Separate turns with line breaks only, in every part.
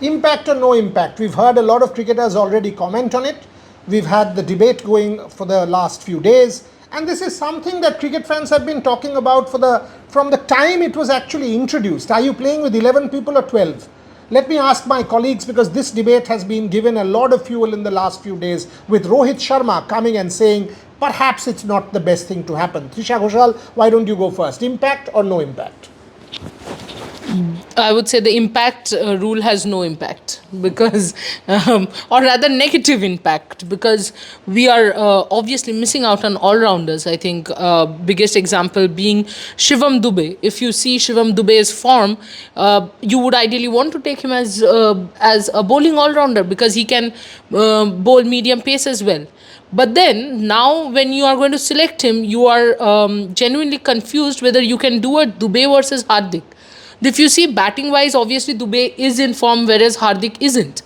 Impact or no impact? We've heard a lot of cricketers already comment on it. We've had the debate going for the last few days. And this is something that cricket fans have been talking about from the time it was actually introduced. Are you playing with 11 people or 12? Let me ask my colleagues, because this debate has been given a lot of fuel in the last few days, with Rohit Sharma coming and saying perhaps it's not the best thing to happen. Trisha Ghoshal, why don't you go first? Impact or no impact?
I would say the impact rule has no impact, because, or rather negative impact, because we are obviously missing out on all-rounders. I think biggest example being Shivam Dube. If you see Shivam Dube's form, you would ideally want to take him as a bowling all-rounder, because he can bowl medium pace as well. But then now when you are going to select him, you are genuinely confused whether you can do a Dube versus Hardik. If you see batting wise, obviously Dube is in form, whereas Hardik isn't.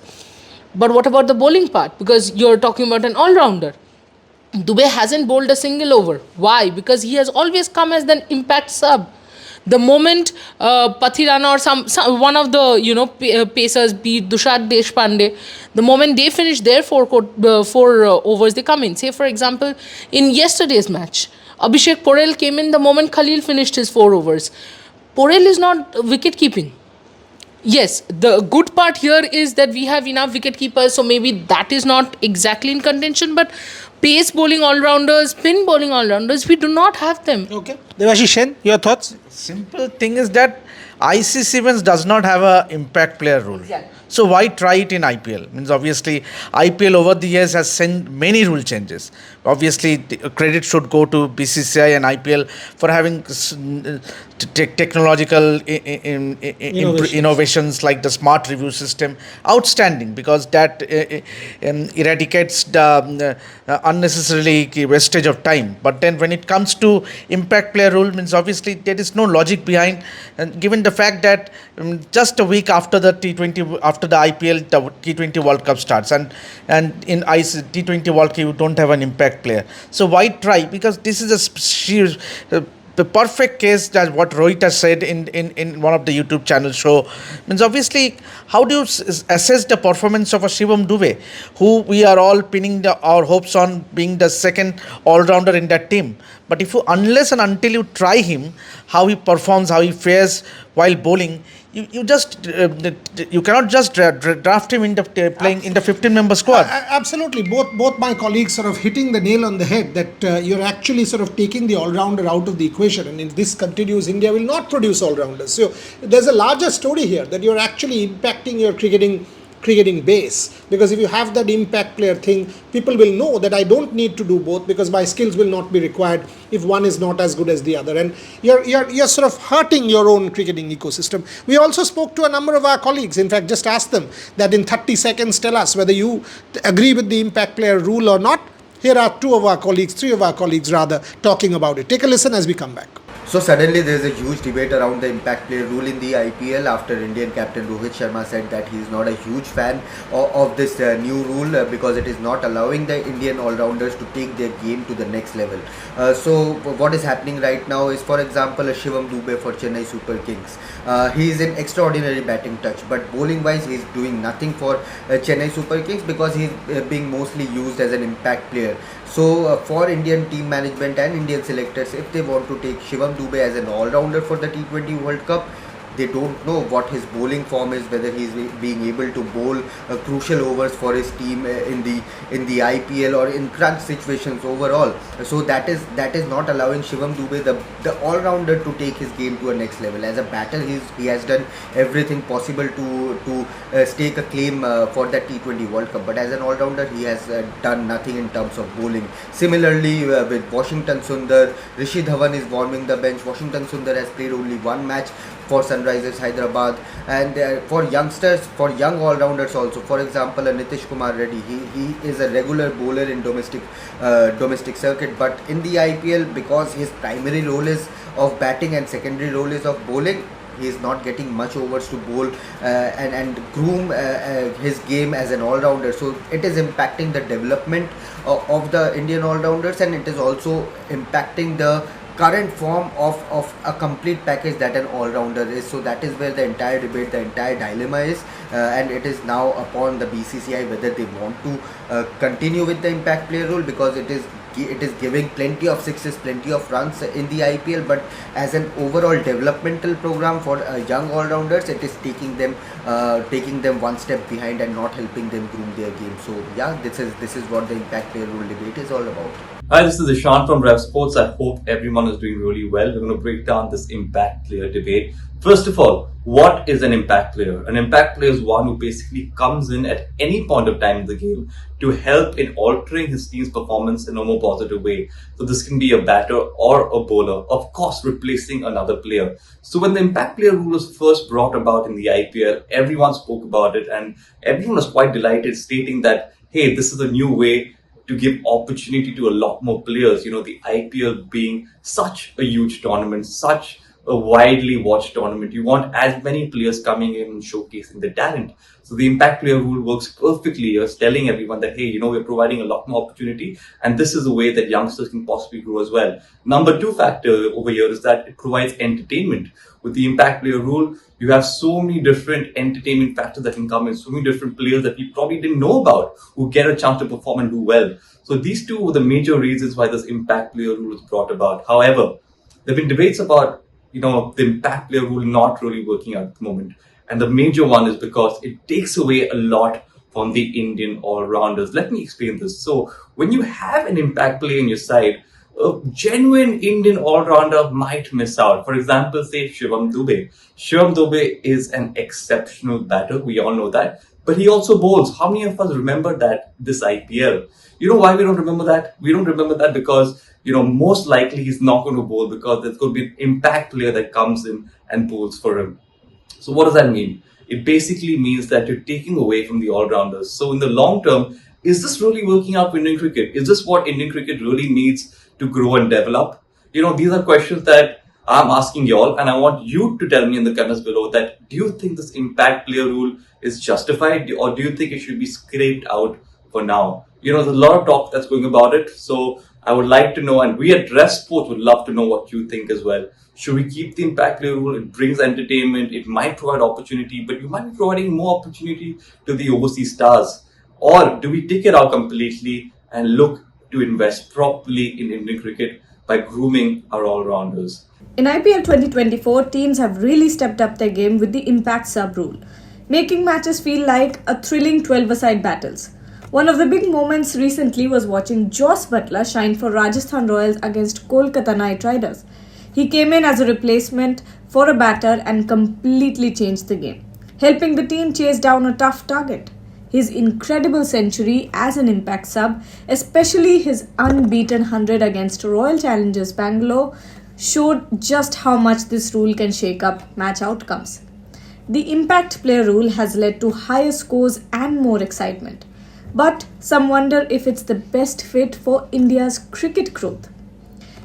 But what about the bowling part? Because you're talking about an all-rounder. Dube hasn't bowled a single over. Why? Because he has always come as an impact sub. The moment Pathirana or one of the pacers, be it Dushad Deshpande, the moment they finish their four overs, they come in. Say for example, in yesterday's match, Abhishek Porel came in the moment Khalil finished his 4 overs. Porel is not wicket keeping. Yes, the good part here is that we have enough wicket keepers, so maybe that is not exactly in contention, but pace bowling all-rounders, spin bowling all-rounders, we do not have them.
Okay. Devashish Sen, your thoughts?
Simple thing is that ICC Events does not have a impact player rule.
Exactly.
So why try it in IPL? Means obviously IPL over the years has seen many rule changes. Obviously credit should go to BCCI and IPL for having technological innovations like the smart review system. Outstanding, because that eradicates the unnecessarily wastage of time. But then when it comes to impact player rule, means obviously there is no logic behind, and given the fact that just a week after the T20, after the IPL, the T20 World Cup starts, and in T20 World Cup you don't have an impact player. So why try? Because this is the perfect case that what Rohit has said in one of the YouTube channel show. Means obviously, how do you assess the performance of a Shivam Dube, who we are all pinning our hopes on being the second all-rounder in that team? But unless and until you try him, how he performs, how he fares while bowling, you cannot just draft him into playing in the 15-member squad.
Absolutely. Both my colleagues sort of hitting the nail on the head that you're actually sort of taking the all-rounder out of the equation, and if this continues, India will not produce all-rounders. So there's a larger story here, that you're actually impacting your cricketing base, because if you have that impact player thing, people will know that I don't need to do both, because my skills will not be required if one is not as good as the other, and you're sort of hurting your own cricketing ecosystem. We also spoke to a number of our colleagues, in fact just asked them that in 30 seconds tell us whether you agree with the impact player rule or not. Here are three of our colleagues rather, talking about it. Take a listen as we come back.
So suddenly there is a huge debate around the impact player rule in the IPL after Indian captain Rohit Sharma said that he is not a huge fan of this new rule because it is not allowing the Indian all-rounders to take their game to the next level. So what is happening right now is, for example, a Shivam Dube for Chennai Super Kings. He is in extraordinary batting touch, but bowling wise he is doing nothing for Chennai Super Kings because he is being mostly used as an impact player. So for Indian team management and Indian selectors, if they want to take Shivam Dube as an all-rounder for the T20 World Cup, they don't know what his bowling form is, whether he is being able to bowl crucial overs for his team in the IPL or in crunch situations overall. So that is not allowing Shivam Dube, the all-rounder, to take his game to a next level. As a batter, he has done everything possible to stake a claim for that T20 World Cup, but as an all-rounder he has done nothing in terms of bowling. Similarly with Washington Sundar, Rishi Dhawan is warming the bench. Washington Sundar has played only one match for Sunrisers Hyderabad, and for youngsters, for young all-rounders also, for example Nitish Kumar Reddy, he is a regular bowler in domestic circuit, but in the IPL, because his primary role is of batting and secondary role is of bowling, he is not getting much overs to bowl and groom his game as an all-rounder. So it is impacting the development of the Indian all-rounders, and it is also impacting the current form of a complete package that an all-rounder is. So that is where the entire debate, the entire dilemma is, and it is now upon the BCCI whether they want to continue with the impact player rule, because it is giving plenty of sixes, plenty of runs in the IPL, but as an overall developmental program for young all-rounders, it is taking them one step behind and not helping them groom their game. So yeah, this is what the impact player rule debate is all about.
Hi, this is Ishan from Revsportz. I hope everyone is doing really well. We're going to break down this impact player debate. First of all, what is an impact player? An impact player is one who basically comes in at any point of time in the game to help in altering his team's performance in a more positive way. So this can be a batter or a bowler, of course replacing another player. So when the impact player rule was first brought about in the IPL, everyone spoke about it and everyone was quite delighted, stating that, hey, this is a new way to give opportunity to a lot more players. You know, the IPL being such a huge tournament, such a widely watched tournament, you want as many players coming in and showcasing their talent. So the impact player rule works perfectly. It's telling everyone that, hey, you know, we're providing a lot more opportunity, and this is a way that youngsters can possibly grow as well. Number two factor over here is that it provides entertainment. With the impact player rule, you have so many different entertainment factors that can come in, so many different players that we probably didn't know about who get a chance to perform and do well. So these two were the major reasons why this impact player rule was brought about. However, there have been debates about, you know, the impact player rule not really working out at the moment. And the major one is because it takes away a lot from the Indian all-rounders. Let me explain this. So when you have an impact player in your side, a genuine Indian all-rounder might miss out. For example, say Shivam Dube. Shivam Dube is an exceptional batter. We all know that. But he also bowls. How many of us remember that this IPL? You know why we don't remember that? We don't remember that because, you know, most likely he's not going to bowl because there's going to be an impact player that comes in and bowls for him. So what does that mean? It basically means that you're taking away from the all-rounders. So in the long term, is this really working out for Indian cricket? Is this what Indian cricket really needs to grow and develop? You know, these are questions that I'm asking y'all, and I want you to tell me in the comments below that, do you think this impact player rule is justified, or do you think it should be scraped out for now? You know, there's a lot of talk that's going about it. So I would like to know, and we at Revsportz would love to know what you think as well. Should we keep the impact player rule? It brings entertainment, it might provide opportunity, but you might be providing more opportunity to the overseas stars. Or do we take it out completely and look to invest properly in Indian cricket by grooming our all-rounders?
In IPL 2024, teams have really stepped up their game with the impact sub-rule, making matches feel like a thrilling 12-a-side battles. One of the big moments recently was watching Jos Buttler shine for Rajasthan Royals against Kolkata Knight Riders. He came in as a replacement for a batter and completely changed the game, helping the team chase down a tough target. His incredible century as an impact sub, especially his unbeaten 100 against Royal Challengers Bangalore, showed just how much this rule can shake up match outcomes. The impact player rule has led to higher scores and more excitement, but some wonder if it's the best fit for India's cricket growth.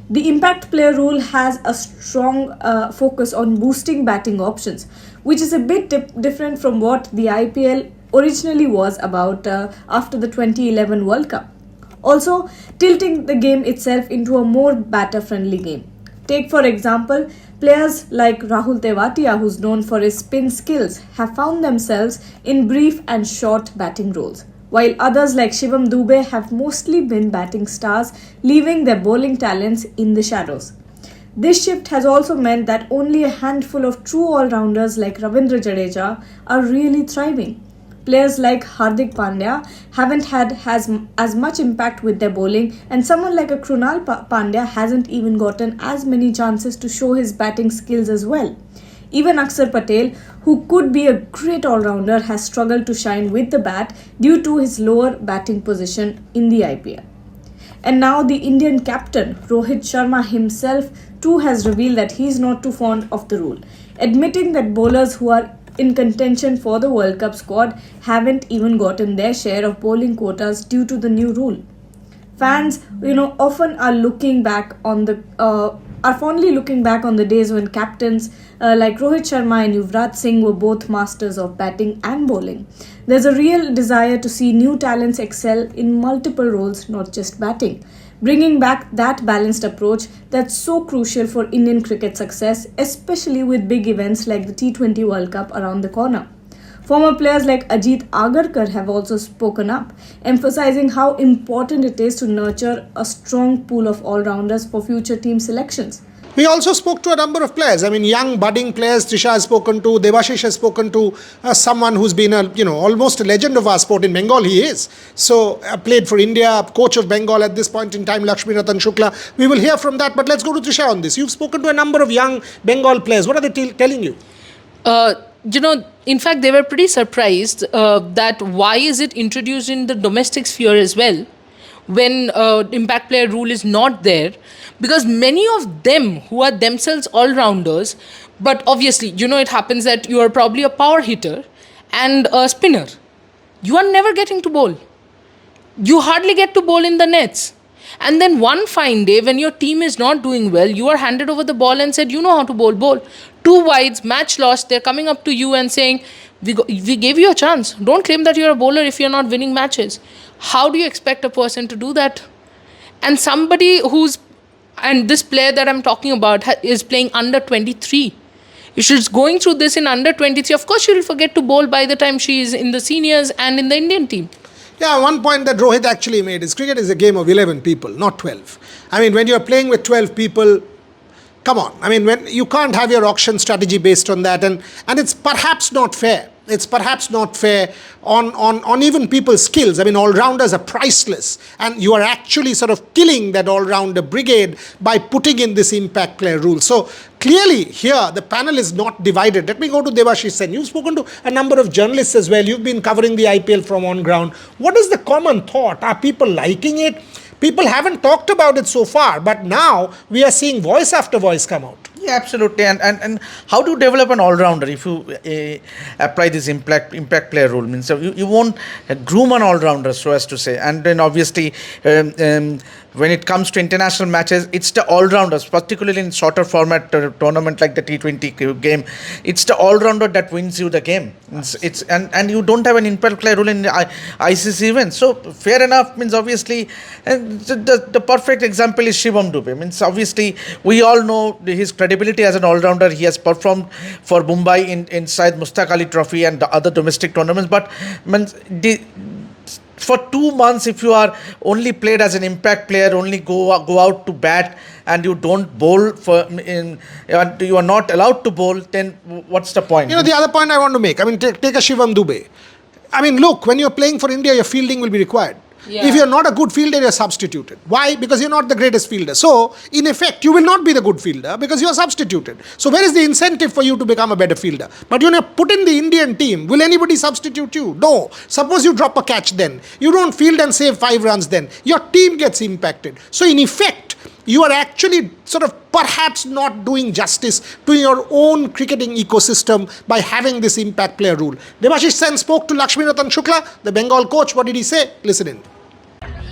The impact player rule has a strong focus on boosting batting options, which is a bit different from what the IPL originally was about after the 2011 World Cup. Also, tilting the game itself into a more batter-friendly game. Take for example, players like Rahul Tewatia, who's known for his spin skills, have found themselves in brief and short batting roles, while others like Shivam Dube have mostly been batting stars, leaving their bowling talents in the shadows. This shift has also meant that only a handful of true all-rounders like Ravindra Jadeja are really thriving. Players like Hardik Pandya haven't had as much impact with their bowling, and someone like a Krunal Pandya hasn't even gotten as many chances to show his batting skills as well. Even Akshar Patel, who could be a great all-rounder, has struggled to shine with the bat due to his lower batting position in the IPL. And now the Indian captain, Rohit Sharma himself, too has revealed that he is not too fond of the rule, admitting that bowlers who are in contention for the World Cup squad haven't even gotten their share of bowling quotas due to the new rule. Fans, often are looking back on the are fondly looking back on the days when captains like Rohit Sharma and Yuvraj Singh were both masters of batting and bowling. There's a real desire to see new talents excel in multiple roles, not just batting, bringing back that balanced approach that's so crucial for Indian cricket success, especially with big events like the T20 World Cup around the corner. Former players like Ajit Agarkar have also spoken up, emphasizing how important it is to nurture a strong pool of all-rounders for future team selections.
We also spoke to a number of players. I mean, young budding players. Trisha has spoken to, Debashish has spoken to someone who's been almost a legend of our sport in Bengal. He is. So played for India, coach of Bengal at this point in time, Laxmi Ratan Shukla. We will hear from that. But let's go to Trisha on this. You've spoken to a number of young Bengal players. What are they telling you?
In fact, they were pretty surprised that why is it introduced in the domestic sphere as well when impact player rule is not there, because many of them who are themselves all-rounders, but obviously, it happens that you are probably a power hitter and a spinner. You are never getting to bowl. You hardly get to bowl in the nets. And then one fine day, when your team is not doing well, you are handed over the ball and said, you know how to bowl, bowl. 2 wides, match lost, they're coming up to you and saying, we gave you a chance. Don't claim that you're a bowler if you're not winning matches. How do you expect a person to do that? And somebody and this player that I'm talking about is playing under 23. If she's going through this in under 23, of course she'll forget to bowl by the time she is in the seniors and in the Indian team.
Yeah, one point that Rohit actually made is cricket is a game of 11 people, not 12. I mean, when you're playing with 12 people, come on. I mean, when you can't have your auction strategy based on that, and it's perhaps not fair. It's perhaps not fair on even people's skills. I mean, all-rounders are priceless, and you are actually sort of killing that all-rounder brigade by putting in this impact player rule. So clearly here, the panel is not divided. Let me go to Debashish Sen. You've spoken to a number of journalists as well. You've been covering the IPL from on ground. What is the common thought? Are people liking it? People haven't talked about it so far, but now we are seeing voice after voice come out.
Yeah, absolutely. And how to develop an all-rounder if you apply this impact player rule? Means you won't groom an all-rounder, so as to say. And then obviously when it comes to international matches, it's the all-rounders, particularly in shorter format tournament like the T20 game. It's the all-rounder that wins you the game. And you don't have an impact player rule in the ICC event. So fair enough. Means obviously the perfect example is Shivam Dube. Means obviously we all know his credibility as an all-rounder. He has performed for Mumbai inside Mustaq Ali Trophy and the other domestic tournaments. But for 2 months, if you are only played as an impact player, only go out to bat, and you don't bowl you are not allowed to bowl, then what's the point?
The other point I want to make, I mean, take a Shivam Dube. I mean, look, when you're playing for India, your fielding will be required. Yeah. If you're not a good fielder, you're substituted. Why? Because you're not the greatest fielder. So, in effect, you will not be the good fielder because you're substituted. So, where is the incentive for you to become a better fielder? But when you're put in the Indian team, will anybody substitute you? No. Suppose you drop a catch then. You don't field and save 5 runs then. Your team gets impacted. So, in effect, you are actually sort of perhaps not doing justice to your own cricketing ecosystem by having this impact player rule. Debashish Sen spoke to Laxmi Ratan Shukla, the Bengal coach. What did he say? Listen in.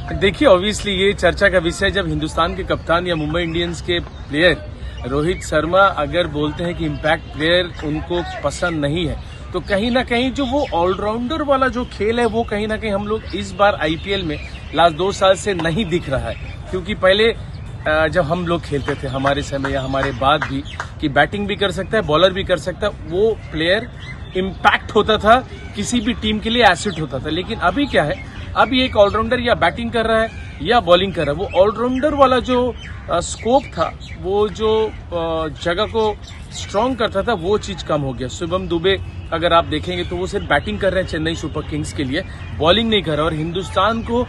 देखिए obviously ये चर्चा का विषय जब हिंदुस्तान के कप्तान या Mumbai Indians के प्लेयर रोहित शर्मा अगर बोलते हैं कि इम्पैक्ट प्लेयर उनको पसंद नहीं है, तो कहीं ना कहीं जो वो ऑलराउंडर वाला जो खेल है वो कहीं ना कहीं हम लोग इस बार आईपीएल में लास्ट 2 साल से नहीं दिख रहा है. क्योंकि पहले जब हम लोग खेलते थे हमारे समय या हमारे बाद भी कि बैटिंग भी कर सकता है, बॉलर भी कर सकता है, वो प्लेयर इम्पैक्ट होता था, किसी भी टीम के लिए एसेट होता था. लेकिन अभी क्या है, अभी एक ऑलराउंडर या बैटिंग कर रहा है या बॉलिंग कर रहा है, वो ऑलराउंडर वाला जो स्कोप था, वो जो जगह को स्ट्रॉन्ग करता था, वो चीज कम हो गया. शिवम दुबे अगर आप देखेंगे तो वो सिर्फ बैटिंग कर रहे हैं चेन्नई सुपर किंग्स के लिए, बॉलिंग नहीं कर रहा. और हिंदुस्तान को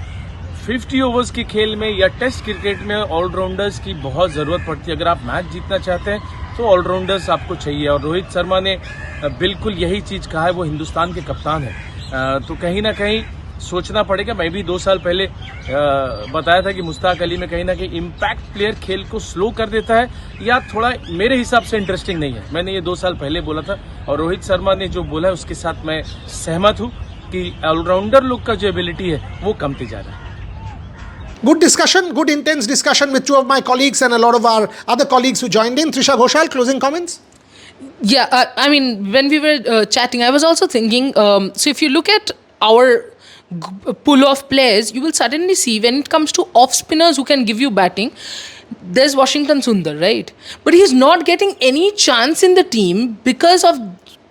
50 ओवर्स के खेल में या टेस्ट क्रिकेट में ऑलराउंडर्स की बहुत जरूरत पड़ती है. अगर आप मैच जीतना चाहते हैं तो ऑलराउंडर्स आपको चाहिए. और रोहित शर्मा ने बिल्कुल यही चीज कहा है, वो हिंदुस्तान के कप्तान है. तो कहीं ना कहीं सोचना पड़ेगा. मैं भी 2 साल पहले बताया था कि मुश्ताक अली में कहीं ना कहीं इम्पैक्ट प्लेयर खेल को स्लो कर देता है या थोड़ा मेरे हिसाब से इंटरेस्टिंग नहीं है. मैंने ये 2 साल पहले बोला था और रोहित शर्मा ने जो बोला है उसके साथ मैं सहमत हूं कि ऑलराउंडर लोग का जो एबिलिटी है वो कमती जा रहा है.
Good discussion, good intense discussion with two of my colleagues and a lot of our other colleagues who joined in. Trisha Ghoshal, closing comments?
Yeah, I mean, when we were chatting, I was also thinking, so if you look at our pool of players, you will suddenly see when it comes to off spinners who can give you batting, there's Washington Sundar, right? But he's not getting any chance in the team because of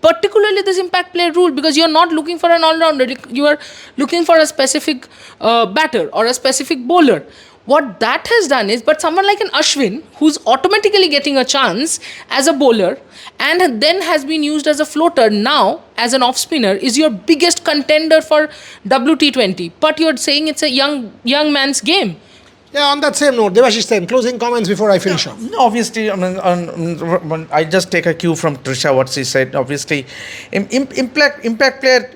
particularly this impact player rule, because you're not looking for an all-rounder, you are looking for a specific batter or a specific bowler. What that has done is, but someone like an Ashwin, who's automatically getting a chance as a bowler and then has been used as a floater now as an off spinner, is your biggest contender for WT20. But you're saying it's a young man's game.
Yeah, on that same note, Devashish Sen, closing comments before I finish off.
No, obviously, I just take a cue from Trisha, what she said. Obviously, impact player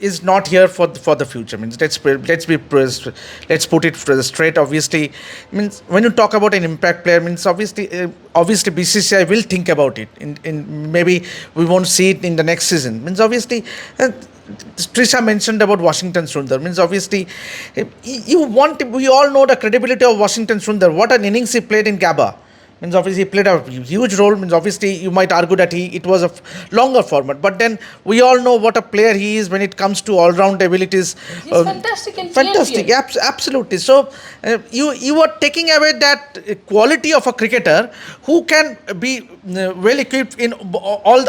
is not here for the future. Means let's put it straight. Obviously, means when you talk about an impact player, means obviously BCCI will think about it. In maybe we won't see it in the next season. Means obviously. Trisha mentioned about Washington Sundar. Means obviously, we all know the credibility of Washington Sundar. What an innings he played in Gabba. Means obviously he played a huge role. Means obviously you might argue that it was a longer format, but then we all know what a player he is when it comes to all-round abilities.
He's fantastic in
fantastic, absolutely. So you are taking away that quality of a cricketer who can be well equipped in all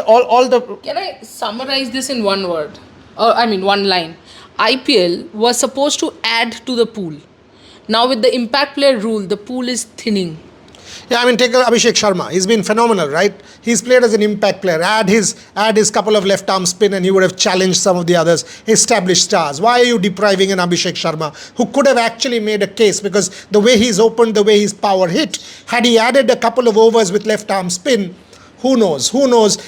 the.
Can I summarize this in one word? One line. IPL was supposed to add to the pool. Now with the impact player rule, the pool is thinning.
Yeah, take Abhishek Sharma. He's been phenomenal, right? He's played as an impact player. Add his couple of left arm spin and he would have challenged some of the others established stars. Why are you depriving an Abhishek Sharma who could have actually made a case? Because the way he's opened, the way his power hit, had he added a couple of overs with left arm spin, who knows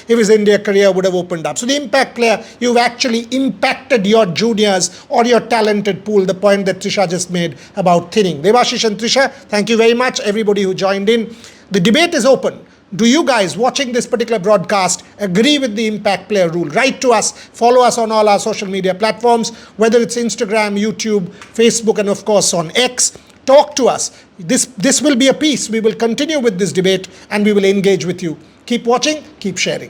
if his India career would have opened up. So the impact player, you've actually impacted your juniors or your talented pool, the point that Trisha just made about thinning. Devashish and Trisha, thank you very much, everybody who joined in. The debate is open. Do you guys watching this particular broadcast agree with the impact player rule? Write to us, follow us on all our social media platforms, whether it's Instagram, YouTube, Facebook, and of course on X. Talk to us. This will be a piece. We will continue with this debate and we will engage with you. Keep watching, keep sharing.